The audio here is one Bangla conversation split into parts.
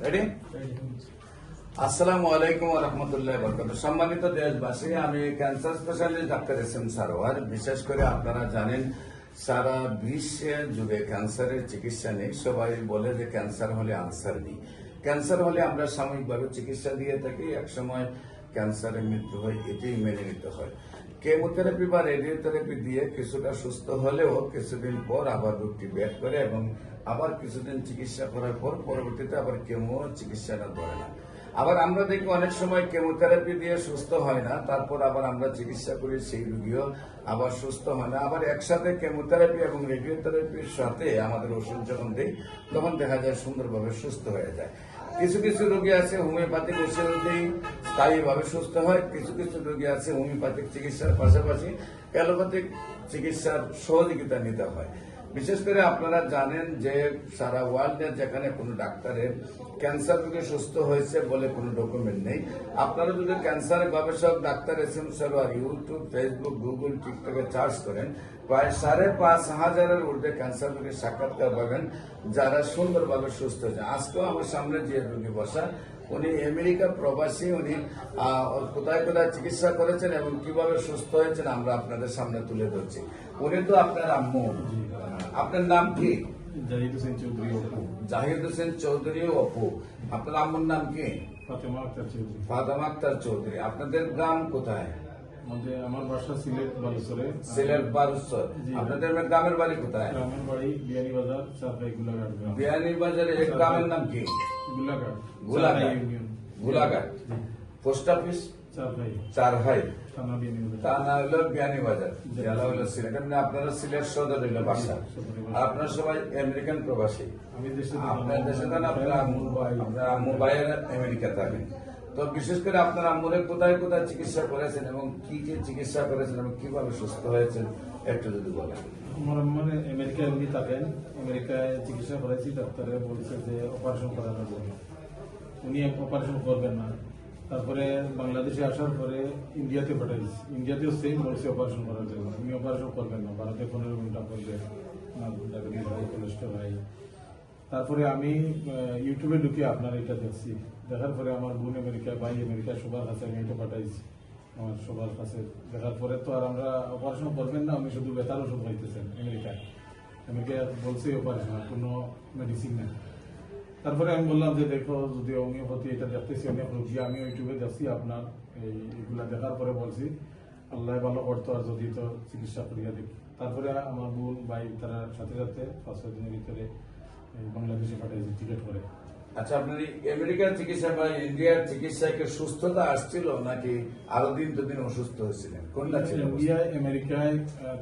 রেডি? আসসালামু আলাইকুম ওয়া রাহমাতুল্লাহি ওয়া বারাকাতুহু। সম্মানিত দেশবাসী, আমি cancer specialist doctor SM. Sarwar. বিশেষ করে আপনারা জানেন সারা বিশ্বে জুড়ে ক্যান্সারের চিকিৎসা নেই। সবাই বলে যে ক্যান্সার হলে আনসার নেই। ক্যান্সার হলে আমরা সাময়িকভাবে চিকিৎসা দিয়ে থাকি, একসময় ক্যান্সারের মৃত্যু হয়, এটাই মেনে নিতে হয়। কেমোথেরাপি বা রেডিওথেরাপি দিয়ে কিছুটা সুস্থ হলেও কিছুদিন পর আবার রোগটি ব্যাক করে এবং আবার কিছুদিন চিকিৎসা করার পর পরবর্তীতে আবার কেমো চিকিৎসাটা ধরে না। আবার আমরা দেখি অনেক সময় কেমোথেরাপি দিয়ে সুস্থ হয় না, তারপর আবার আমরা চিকিৎসা করি, সেই রোগীও আবার সুস্থ হয় না। আবার একসাথে কেমোথেরাপি এবং রেডিওথেরাপির সাথে আমাদের ওষুধ যখন দেই তখন দেখা যায় সুন্দরভাবে সুস্থ হয়ে যায়। কিছু কিছু রোগী আছে হোমিওপ্যাথিক ওষুধেই স্থায়ীভাবে সুস্থ হয়, কিছু কিছু রোগী আছে হোমিওপ্যাথিক চিকিৎসার পাশাপাশি অ্যালোপ্যাথিক চিকিৎসার সহযোগিতা নিতে হয়। বিশেষ করে আপনারা জানেন যে সারা ওয়ার্ল্ডে যেখানে কোনো ডাক্তারের ক্যান্সার রোগী সুস্থ হয়েছে বলে কোনো ডকুমেন্ট নেই। আপনারা যদি ক্যান্সার গবেষক doctor SM. Sarwar YouTube, Facebook, Google, টিকটকে সার্চ করেন, প্রায় 5,500-এর ঊর্ধ্বে ক্যান্সার রোগীর সাক্ষাৎকার পাবেন যারা সুন্দরভাবে সুস্থ হয়েছে। আজকেও আমার সামনে যে রোগী বসা, উনি আমেরিকা প্রবাসী। উনি কোথায় কোথায় চিকিৎসা করেছেন এবং কিভাবে সুস্থ হয়েছেন আমরা আপনাদের সামনে তুলে ধরছি। উনি তো আপনার আম্মু। আপনার নাম কি? জাহিদ হোসেন চৌধুরী অপু। জাহিদ হোসেন চৌধুরী অপু। আপনার আম্মুর নাম কি? ফাতেমা আক্তার চৌধুরী। ফাতেমা আক্তার চৌধুরী। আপনাদের গ্রাম কোথায়? আমার বাসা সিলেট বালুচরে। সিলেট বালুচর। আপনাদের গ্রামের বাড়ি কোথায়? গ্রামের বাড়ি বিয়ানীবাজার, চারপাই গোলাঘাট গ্রাম। বিয়ানীবাজারে এই গ্রামের নাম কি? Golaghat. Golaghat union. Golaghat. Post office Charpai. Charhai, থানা বিয়ানীবাজার। থানা হলো বিয়ানীবাজার, জেলা হলো সিলেট। এমনি আপনারা সিলেট সদর হইলো বাসা। আর আপনারা সবাই আমেরিকান প্রবাসী। আমি দেশে আপনার দেশে থাকেন, আপনার আম্মু ভাইয়ের আমেরিকা থাকেন। তো বিশেষ করে আপনার আম্মুরে কোথায় কোথায় চিকিৎসা করেছেন এবং কি কি চিকিৎসা করেছেন এবং কিভাবে সুস্থ হয়েছেন একটু যদি বলেন। আমার মানে আমেরিকায় উনি থাকেন। আমেরিকায় চিকিৎসা করেছি, ডাক্তারে বলছে যে অপারেশন করানোর জন্য। উনি অপারেশন করবেন না। তারপরে বাংলাদেশে আসার পরে ইন্ডিয়াতে পাঠাইছি। ইন্ডিয়াতেও সেম বলছে অপারেশন করার জন্য। উনি অপারেশন করবেন না, ভারতে 15 ঘন্টা করবে। ডায়াবেটিস ভাই, কোলেস্ট্রল ভাই। তারপরে আমি ইউটিউবে ঢুকে আপনার এটা দেখছি। দেখার পরে আমার বোন আমেরিকায়, ভাই আমেরিকায়, সবার কাছে আমি এটা পাঠাইছি। আমার সবার কাছে দেখার পরে তো আর আমরা অপারেশন করবেন না, উনি শুধু ব্যথার ওষুধ খাইতেছেন আমেরিকায়। আমেরিকা বলছে অপারেশন, আর কোনো মেডিসিন নেই। তারপরে আমি বললাম যে দেখো, যদি হোমিওপ্যাথি এটা দেখতেছি অনেক রোগী, আমি ইউটিউবে দেখছি আপনার এইগুলা দেখার পরে বলছি আল্লাহ ভালো করতো, আর যদি তো চিকিৎসা করিয়া দেখি। তারপরে আমার বোন ভাই তারা সাথে সাথে 5-6 দিনের ভিতরে বাংলাদেশে পাঠিয়েছি টিকিট করে। আচ্ছা, আপনার এই আমেরিকার চিকিৎসা বা ইন্ডিয়ার চিকিৎসায় কি সুস্থতা আসছিল নাকি আরো দিন দুদিন অসুস্থ হয়েছিলেন? কোনটা ছিল? ইন্ডিয়ায় আমেরিকায়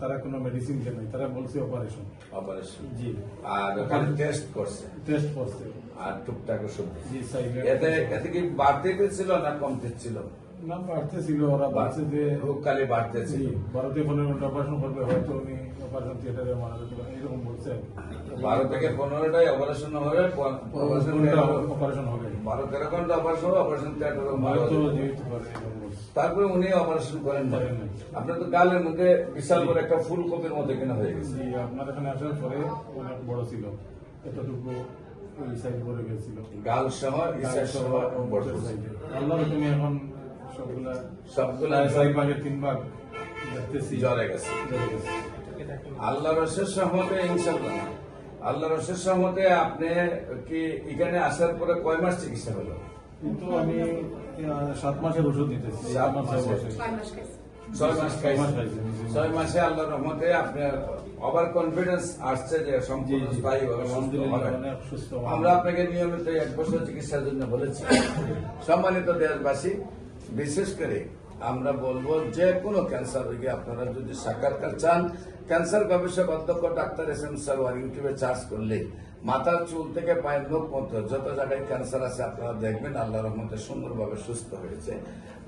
তারা কোনো মেডিসিন দেয় নাই, তারা বলছে অপারেশন। অপারেশন। জি। আর ওখানে টেস্ট করছে টেস্ট করছে। আর টুকটাক ওষুধ। জি, সাইডে এতে কি বাড়তে ছিল না কমতে ছিল? না, বাড়তে ছিল। ওরা বাড়ছে যে রোগকালে বাড়তে জি, ছিল। 12-15 ঘন্টা অপারেশন করবে, হয়তো উনি অপারেশন থিয়েটারে মারা যেতে পারেন, এরকম বলছে। 12 থেকে 15টাই অপারেশন হবে। অপারেশন হবে 12-13 ঘন্টা অপারেশন হবে, অপারেশন হয়তো যেতে পারে, এরকম বলছে। তারপরে উনি অপারেশন করেন না। করেন নাই। আপনার তো গালের মধ্যে বিশাল করে একটা ফুলকপির মধ্যে কেনা হয়ে গেছে। জি, আপনার এখানে আসার পরে অনেক বড় ছিল, এতটুকু ওই সাইড করে গেছিল। গাল সহ ইসার সহ বড় সাইডে আল্লাহ তুমি এখন সবগুলা সবগুলা 4 ভাগের 3 ভাগ দেখতেছি জ্বরে গেছে। জ্বরে গেছে। আল্লাহ রসের সহমতে ইনশাল্লাহ, আল্লাহ রসের সহমতে আপনি কি এখানে আসার পরে কয় মাস চিকিৎসা হলো? কিন্তু আমি 7 মাসের ওষুধ দিতেছি। 7 মাসে? 6 মাস খাইছি। 6 মাসে আল্লাহর রহমতে আপনার ওভার কনফিডেন্স আসছে যে সম্পূর্ণ স্থায়ীভাবে সুস্থ হবেন। অনেক সুস্থ। আমরা আপনাকে নিয়মিত 1 বছর চিকিৎসার জন্য বলেছি। সম্মানিত দেশবাসী, বিশেষ করে আমরা বলবো যে কোনো ক্যান্সার রোগী আপনারা যদি সাক্ষাৎকার চান, ক্যান্সার গবেষক অধ্যক্ষ ডাক্তার এস.এম. সারোয়ার ইউটিউবে সার্চ করলে মাথার চুল থেকে পায়ের নখ পর্যন্ত যত জায়গায় ক্যান্সার আছে আপনারা দেখবেন আল্লাহর রহমতে সুন্দরভাবে সুস্থ হয়েছে।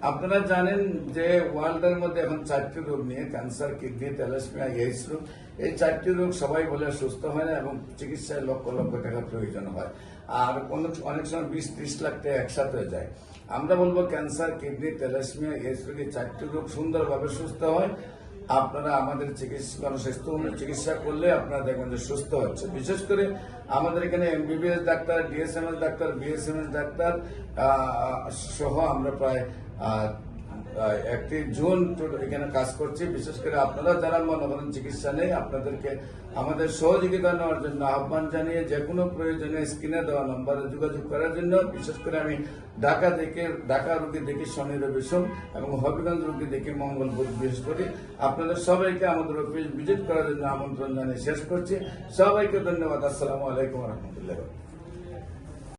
আপনারা জানেন যে ওয়ার্ল্ডের মধ্যে এখন 4টি রোগ নিয়ে ক্যান্সার, কিডনি, থ্যালাসেমিয়া, এইডস রোগ, এই 4টি রোগ সবাই বলে সুস্থ হয় না এবং চিকিৎসায় লক্ষ লক্ষ টাকার প্রয়োজন হয়। আর অনেক সময় 20-30 লাখ টাকা একসাথে হয়ে যায়। আমরা বলবো ক্যান্সার, কিডনি, থ্যালাসেমিয়া, এইডস রোগ, এই 4টি রোগ সুন্দরভাবে সুস্থ হয় আপনারা আমাদের গণস্বাস্থ্য চিকিৎসা করলে আপনারা দেখবেন যে সুস্থ হচ্ছে। বিশেষ করে আমাদের এখানে MBBS doctor, DSMS doctor, BSMS doctor সহ আমরা প্রায় 1 জুন এখানে কাজ করছি। বিশেষ করে আপনারা যারা মনে করেন চিকিৎসা নেই, আপনাদেরকে আমাদের সহযোগিতা নেওয়ার জন্য আহ্বান জানিয়ে যে কোনো প্রয়োজনে স্ক্রিনে দেওয়া নম্বরে যোগাযোগ করার জন্য। বিশেষ করে আমি ঢাকা রোগী দেখি শনি রবি সোম এবং হবিগঞ্জ রোগী দেখি মঙ্গল বুধ বৃহস্পতি। আপনাদের সবাইকে আমাদের অফিস ভিজিট করার জন্য আমন্ত্রণ জানিয়ে শেষ করছি। সবাইকে ধন্যবাদ। আসসালামু আলাইকুম রহমতুল্লাহ।